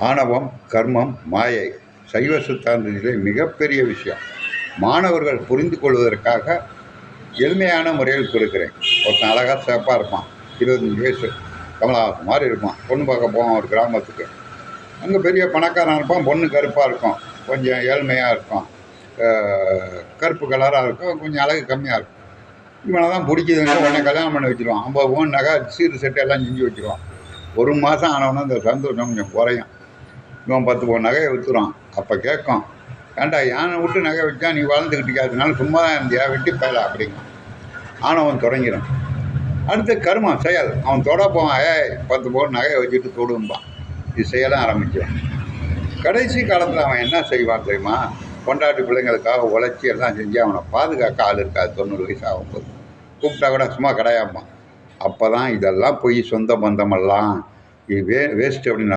ஆணவம், கர்மம், மாயை சைவ சித்தாந்தத்திலே மிகப்பெரிய விஷயம். மாணவர்கள் புரிந்து கொள்வதற்காக எளிமையான முறையில் கொடுக்குறேன். ஒருத்தன் அழகாக சிறப்பாக இருப்பான், 25 வயசு, கமலஹாசன் மாதிரி இருப்பான். பொண்ணு பார்க்க போவான் ஒரு கிராமத்துக்கு. அங்கே பெரிய பணக்காரன் இருப்பான், பொண்ணு கருப்பாக இருக்கும், கொஞ்சம் ஏழ்மையாக இருக்கும், கருப்பு கலராக இருக்கும், கொஞ்சம் அழகு கம்மியாக இருக்கும். இவனை தான் பிடிக்குதுங்க, உடனே கல்யாணம் பண்ணி வச்சுருவான். 50 பவுன் நகை, சீர் செட்டு எல்லாம் செஞ்சு வச்சுருவான். ஒரு மாதம் ஆனவொன்னே அந்த சந்தோஷம் கொஞ்சம் குறையும். இவன் 10 பவுன் நகையை விற்றுறான். அப்போ கேட்கும், ஏன்டா யானை விட்டு நகை வச்சா நீ வளர்ந்துக்கிட்டு அதனால சும்மா தான் இருந்தியா, வெட்டி பயலா அப்படிங்க. ஆணவன் தொடங்கிடும். அடுத்து கர்மம், செயல். அவன் தொட போவான், 10 பவுன் நகையை வச்சுட்டு தொடும்பான். இது செய்யலாம் ஆரம்பிச்சிடும். கடைசி காலத்தில் அவன் என்ன செய்வான் தெரியுமா? கொண்டாட்டு பிள்ளைங்களுக்காக உழைச்சி எல்லாம் செஞ்சு அவனை பாதுகாக்க ஆள் இருக்காது. 90 வயசு ஆகும்போது கூப்பிட்டா கூட சும்மா கிடையாம்பான். அப்போ தான் இதெல்லாம் போய் சொந்த பந்தமெல்லாம் இது வேஸ்ட் அப்படின்னு